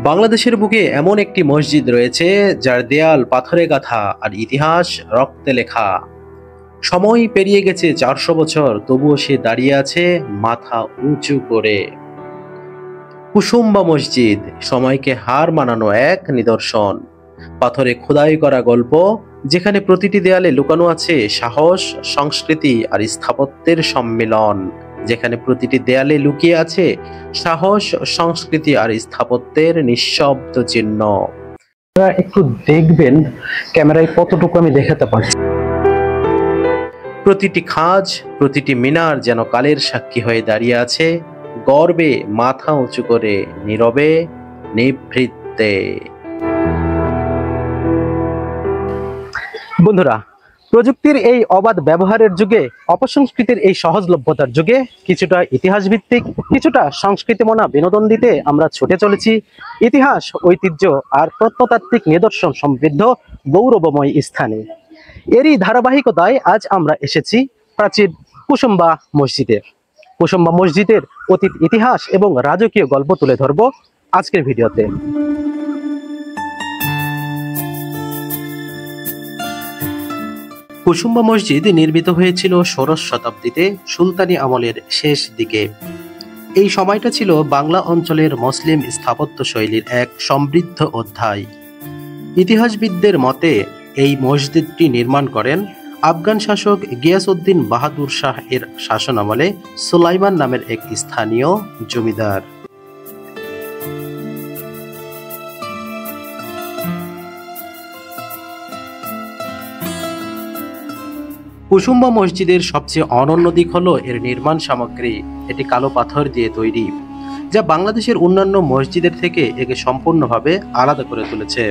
বাংলাদেশের বুকে এমন একটি মসজিদ রয়েছে যার দেয়াল পাথরে গাঁথা আর ইতিহাস রক্তে লেখা। সময় পেরিয়ে গেছে ৪০০ বছর, তবুও সে দাঁড়িয়ে আছে মাথা উঁচু করে। কুসুম্বা মসজিদ সময়কে হার মানানো এক নিদর্শন। পাথরে খোদাই করা গল্প, যেখানে প্রতিটি দেয়ালে লুকানো আছে সাহস, সংস্কৃতি আর স্থাপত্যের সম্মিলন। যেখানে প্রতিটি দেয়ালে লুকিয়ে আছে সাহস, সংস্কৃতি আর স্থাপত্যের নিঃশব্দ চিহ্ন। আপনারা একটু দেখবেন ক্যামেরায় কতটুকু আমি দেখাতে পারছি। প্রতিটি খাঁজ, প্রতিটি মিনার যেন কালের সাক্ষী হয়ে দাঁড়িয়ে আছে, গর্বে মাথা উঁচু করে, নীরবে, নিভৃতে। বন্ধুরা, প্রযুক্তির এই অবাধ ব্যবহারের যুগে, অপসংস্কৃতির এই সহজলভ্যতার যুগে কিছুটা ইতিহাস ভিত্তিক, কিছুটা সংস্কৃতিমনা বিনোদন দিতে আমরা ছুটে চলেছি ইতিহাস, ঐতিহ্য আর প্রত্নতাত্ত্বিক নিদর্শন সমৃদ্ধ গৌরবময় স্থানে। এরই ধারাবাহিকতায় আজ আমরা এসেছি প্রাচীন কুসুম্বা মসজিদে। কুসুম্বা মসজিদের অতীত ইতিহাস এবং রাজকীয় গল্প তুলে ধরব আজকের ভিডিওতে। কুসুম্বা মসজিদ নির্মিত হয়েছিল ষোড়শ শতাব্দীতে, সুলতানি আমলের শেষ দিকে। এই সময়টা ছিল বাংলা অঞ্চলের মুসলিম স্থাপত্য শৈলীর এক সমৃদ্ধ অধ্যায়। ইতিহাসবিদদের মতে এই মসজিদটি নির্মাণ করেন আফগান শাসক গিয়াসউদ্দিন বাহাদুর শাহ এর শাসনামলে সুলাইমান নামের এক স্থানীয় জমিদার। কুসুম্বা মসজিদের সবচেয়ে অনন্য দিক হলো এর নির্মাণ সামগ্রী। এটি কালো পাথর দিয়ে তৈরি, যা বাংলাদেশের অন্যান্য মসজিদের থেকে একে সম্পূর্ণভাবে আলাদা করে তুলেছে।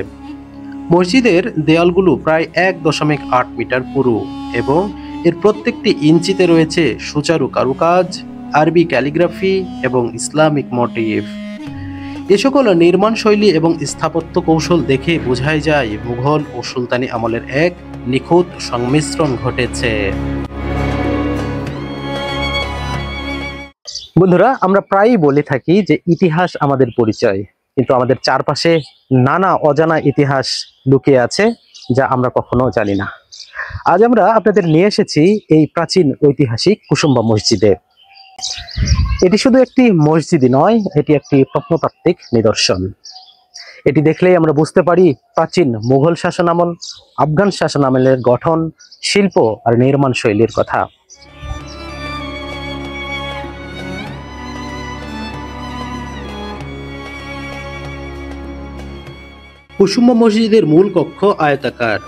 মসজিদের দেয়ালগুলো প্রায় ১.৮ মিটার পুরু এবং এর প্রত্যেকটি ইঞ্চিতে রয়েছে সুচারু কারুকাজ, আরবি ক্যালিগ্রাফি এবং ইসলামিক মোটিভ। এ সকল নির্মাণ শৈলী এবং স্থাপত্য কৌশল দেখে বোঝাই যায় মুঘল ও সুলতানি আমলের এক নিখুঁত সংমিশ্রণ ঘটেছে। বন্ধুরা, আমরা প্রায়ই বলে থাকি যে ইতিহাস আমাদের পরিচয়, কিন্তু আমাদের চারপাশে নানা অজানা ইতিহাস লুকিয়ে আছে যা আমরা কখনো জানি না। আজ আমরা আপনাদের নিয়ে এসেছি এই প্রাচীন ঐতিহাসিক কুসুম্বা মসজিদে। এটি শুধু একটি মসজিদই নয়, এটি একটি প্রত্নতাত্ত্বিক নিদর্শন। এটি দেখলেই আমরা বুঝতে পারি প্রাচীন মুঘল শাসনামল, আফগান শাসনামলের গঠন, শিল্প আর নির্মাণ শৈলীর কথা। কুসুম্বা মসজিদের মূল কক্ষ আয়তাকার।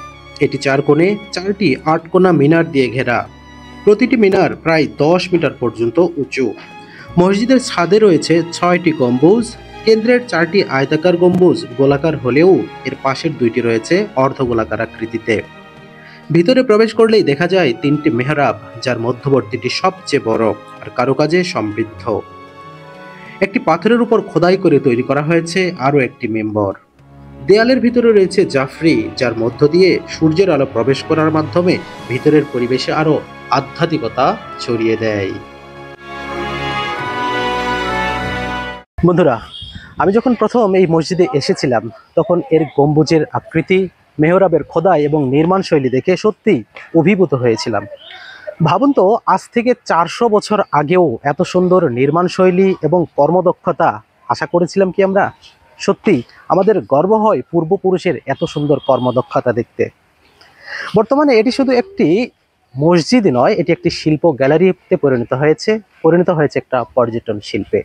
এটি ৪ কোণে ৪টি ৮ কোণা মিনার দিয়ে ঘেরা। প্রতিটি মিনার প্রায় ১০ মিটার পর্যন্ত উঁচু। মসজিদের ছাদে রয়েছে ৬টি গম্বুজ। কেন্দ্রের ৪টি আয়তাকার গম্বুজ গোলাকার হলেও এর পাশের ২টি রয়েছে অর্ধগোলাকার আকৃতিতে। ভিতরে প্রবেশ করলেই দেখা যায় ৩টি মেহরাব, যার মধ্যবর্তীটি সবচেয়ে বড় আর কারুকাজে সমৃদ্ধ। একটি পাথরের উপর খোদাই করে তৈরি করা হয়েছে আরও একটি মেম্বর। দেয়ালের ভিতরে রয়েছে জাফরি, যার মধ্য দিয়ে সূর্যের আলো প্রবেশ করার মাধ্যমে ভিতরের পরিবেশে আরো আধ্যাত্মিকতা ছড়িয়ে দেয়। বন্ধুরা, আমি যখন প্রথম এই মসজিদে এসেছিলাম তখন এর গম্বুজের আকৃতি, মেহরাবের খোদাই এবং নির্মাণ শৈলী দেখে সত্যি অভিভূত হয়েছিলাম। ভাবুন তো, আজ থেকে ৪০০ বছর আগেও এত সুন্দর নির্মাণ শৈলী এবং কর্মদক্ষতা আশা করেছিলাম কি আমরা? সত্যি আমাদের গর্ব হয় পূর্বপুরুষের এত সুন্দর কর্মদক্ষতা দেখতে। বর্তমানে এটি শুধু একটি মসজিদ নয়, এটি একটি শিল্প গ্যালারিতে পরিণত হয়েছে একটা পর্যটন শিল্পে।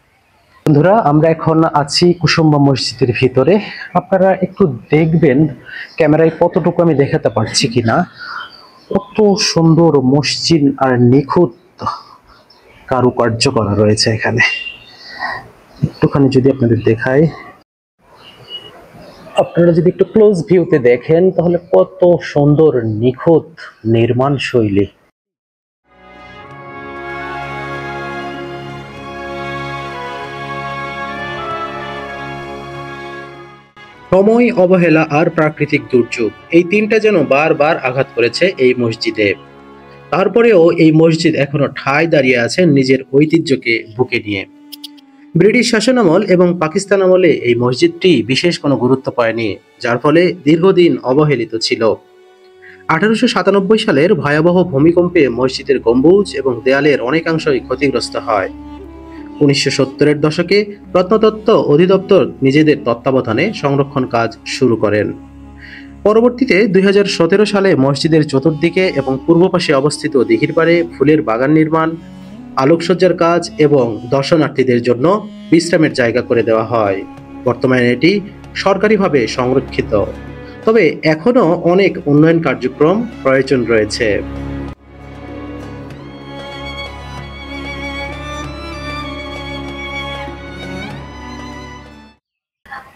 বন্ধুরা, আমরা এখন আছি কুসুম্বা মসজিদের ভিতরে। আপনারা একটু দেখবেন ক্যামেরায় কতটুকু আমি দেখাতে পারছি কিনা। কত সুন্দর মসজিদ আর নিখুঁত কারুকার্য করা রয়েছে এখানে। একটুখানি যদি আপনাদের দেখায়, আপনারা যদি একটু ক্লোজ ভিউতে দেখেন তাহলে কত সুন্দর নিখুঁত নির্মাণ শৈলী। সময়, অবহেলা আর প্রাকৃতিক দুর্যোগ, এই তিনটা যেন বারবার আঘাত করেছে এই মসজিদে। তারপরেও এই মসজিদ এখনো ঠায় দাঁড়িয়ে আছে নিজের ঐতিহ্যকে বুকে নিয়ে। ব্রিটিশ শাসনামল এবং পাকিস্তান আমলে এই মসজিদটি বিশেষ কোনো গুরুত্ব পায়নি, যার ফলে দীর্ঘদিন অবহেলিত ছিল। 1897 সালের ভয়াবহ ভূমিকম্পে মসজিদের গম্বুজ এবং দেয়ালের অনেকাংশই ক্ষতিগ্রস্ত হয়। 1970-এর দশকে প্রত্নতত্ত্ব অধিদপ্তর নিজেদের তত্ত্বাবধানে সংরক্ষণ কাজ শুরু করেন। পরবর্তীতে 2017 সালে মসজিদের চতুর্দিকে এবং পূর্ব পাশে অবস্থিত দিঘির পাড়ে ফুলের বাগান নির্মাণ, আলোকসজ্জার কাজ এবং দর্শনার্থীদের জন্য বিশ্রামের জায়গা করে দেওয়া হয়। বর্তমানে এটি সরকারিভাবে সংরক্ষিত, তবে এখনও অনেক উন্নয়ন কার্যক্রম প্রয়োজন রয়েছে।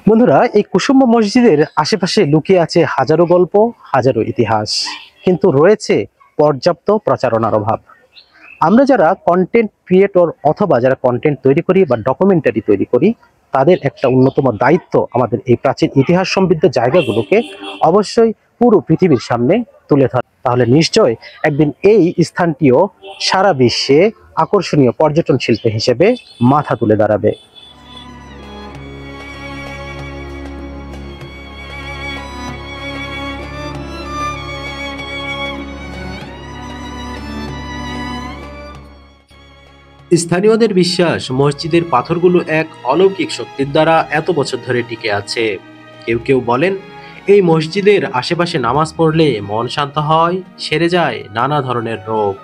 বন্ধুরা, এই কুসুম্বা মসজিদের আশেপাশে লুকিয়ে আছে হাজারো গল্প, হাজারো ইতিহাস, কিন্তু রয়েছে পর্যাপ্ত প্রচারণার অভাব। আমরা যারা কন্টেন্ট ক্রিয়েটর অথবা যারা কন্টেন্ট তৈরি করি বা ডকুমেন্টারি তৈরি করি, তাদের একটা অন্যতম দায়িত্ব আমাদের এই প্রাচীন ইতিহাস সমৃদ্ধ জায়গাগুলোকে অবশ্যই পুরো পৃথিবীর সামনে তুলে ধরা। তাহলে নিশ্চয় একদিন এই স্থানটিও সারা বিশ্বে আকর্ষণীয় পর্যটন শিল্প হিসেবে মাথা তুলে দাঁড়াবে। স্থানীয়দের বিশ্বাস, মসজিদের পাথরগুলো এক অলৌকিক শক্তির দ্বারা এত বছর ধরে টিকে আছে। কেউ কেউ বলেন এই মসজিদের আশেপাশে নামাজ পড়লে মন শান্ত হয়, সেরে যায় নানা ধরনের রোগ।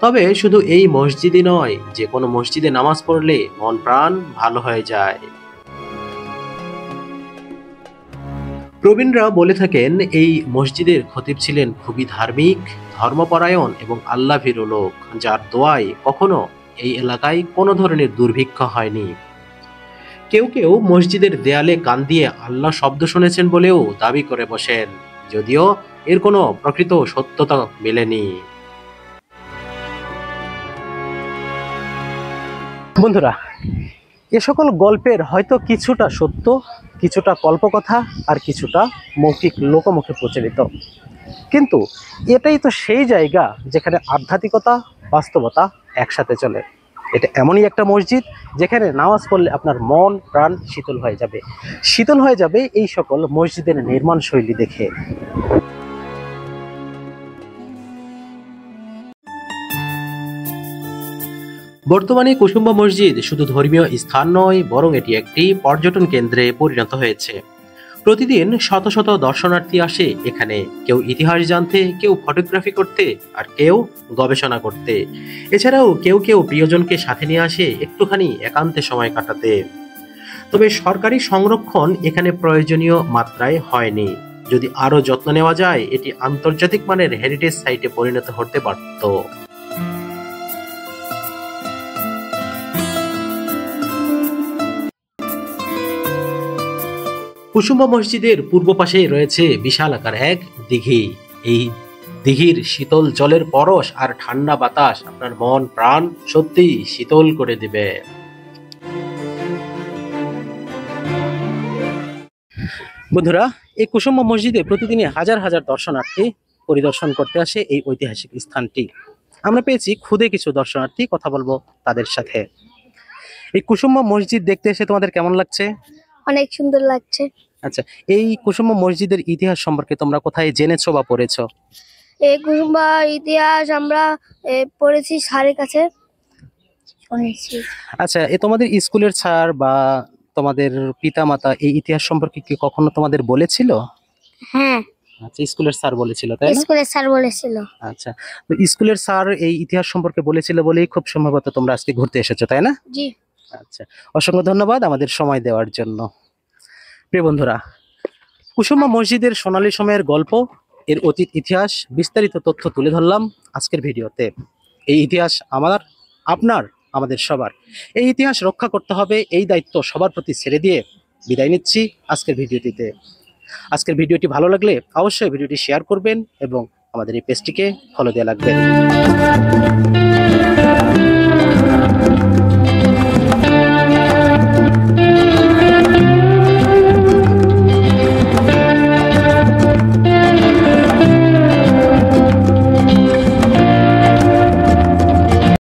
তবে শুধু এই মসজিদই নয়, যে কোনো মসজিদে নামাজ পড়লে মন প্রাণ ভালো হয়ে যায়। প্রবীণরা বলে থাকেন এই মসজিদের খতিব ছিলেন খুবই ধার্মিক, ধর্মপরায়ণ এবং আল্লাহভীরু লোক, যার দোয়ায় কখনো এই এলাকায় কোনো ধরনের দুর্ভিক্ষ হয়নি। কেউ কেউ মসজিদের দেয়ালে কান দিয়ে আল্লাহ শব্দ শুনেছেন বলেও দাবি করে বসেন, যদিও এর কোনো প্রকৃত সত্যতা মেলেনি। বন্ধুরা, এ সকল গল্পের হয়তো কিছুটা সত্য, কিছুটা কল্পকথা, আর কিছুটা মৌখিক লোকমুখে প্রচলিত, কিন্তু এটাই তো সেই জায়গা যেখানে আধ্যাত্মিকতা, বাস্তবতা একসাথে চলে। এটা এমনই একটা মসজিদ যেখানে নামাজ পড়লে আপনার মন প্রাণ শীতল হয়ে যাবে। শীতল হয়ে যাবে এই সকল মসজিদের নির্মাণ শৈলী দেখে। বর্তমানে কুসুম্বা মসজিদ শুধু ধর্মীয় স্থান নয়, বরং এটি একটি পর্যটন কেন্দ্রে পরিণত হয়েছে। প্রতিদিন শত শত দর্শনার্থী আসে এখানে, কেউ ইতিহাস জানতে, কেউ ফটোগ্রাফি করতে, আর কেউ গবেষণা করতে। এছাড়াও কেউ কেউ প্রিয়জনকে সাথে নিয়ে আসে একটুখানি একান্তে সময় কাটাতে। তবে সরকারি সংরক্ষণ এখানে প্রয়োজনীয় মাত্রায় হয়নি। যদি আরো যত্ন নেওয়া যায়, এটি আন্তর্জাতিক মানের হেরিটেজ সাইটে পরিণত হতে পারত। কুসুম্বা মসজিদের পূর্ব পাশেই রয়েছে বিশাল আকার এক দিঘি। এই দিঘির শীতল জলের পরশ আর ঠান্ডা বাতাস আপনার মন প্রাণ সত্যি শীতল করে দিবে। বন্ধুরা, এই কুসুম্বা মসজিদে প্রতিদিনই হাজার হাজার দর্শনার্থী পরিদর্শন করতে আসে এই ঐতিহাসিক স্থানটি। আমরা পেয়েছি খুদে কিছু দর্শনার্থী, কথা বলবো তাদের সাথে। এই কুসুম্বা মসজিদ দেখতে এসে তোমাদের কেমন লাগছে? অনেক সুন্দর লাগছে। আচ্ছা, এই কুসুম্বা মসজিদের ইতিহাস সম্পর্কে তোমরা কোথায় জেনেছো বা পড়েছো? এই কুসুম্বা ইতিহাস আমরা পড়েছি স্যারের কাছে, শুনেছি। আচ্ছা, তোমাদের স্কুলের স্যার বা তোমাদের পিতামাতা এই ইতিহাস সম্পর্কে কি কখনো তোমাদের বলেছিল? হ্যাঁ, আচ্ছা, স্কুলের স্যার বলেছিল, তাই না? স্কুলের স্যার বলেছিল। আচ্ছা, তো স্কুলের স্যার এই ইতিহাস সম্পর্কে বলেছিল বলেই খুব সম্ভবত তোমরা আজকে ঘুরতে এসেছো, তাই না? জি। আচ্ছা, অসংখ্য ধন্যবাদ আমাদের সময় দেওয়ার জন্য। প্রিয় বন্ধুরা, কুসুম্বা মসজিদের সোনালী সময়ের গল্প, এর অতীত ইতিহাস, বিস্তারিত তথ্য তুলে ধরলাম আজকের ভিডিওতে। এই ইতিহাস আমার, আপনার, আমাদের সবার। এই ইতিহাস রক্ষা করতে হবে, এই দায়িত্ব সবার প্রতি ছেড়ে দিয়ে বিদায় নিচ্ছি আজকের ভিডিওটিতে। আজকের ভিডিওটি ভালো লাগলে অবশ্যই ভিডিওটি শেয়ার করবেন এবং আমাদের এই পেজটিকে ফলো দিয়ে রাখবেন।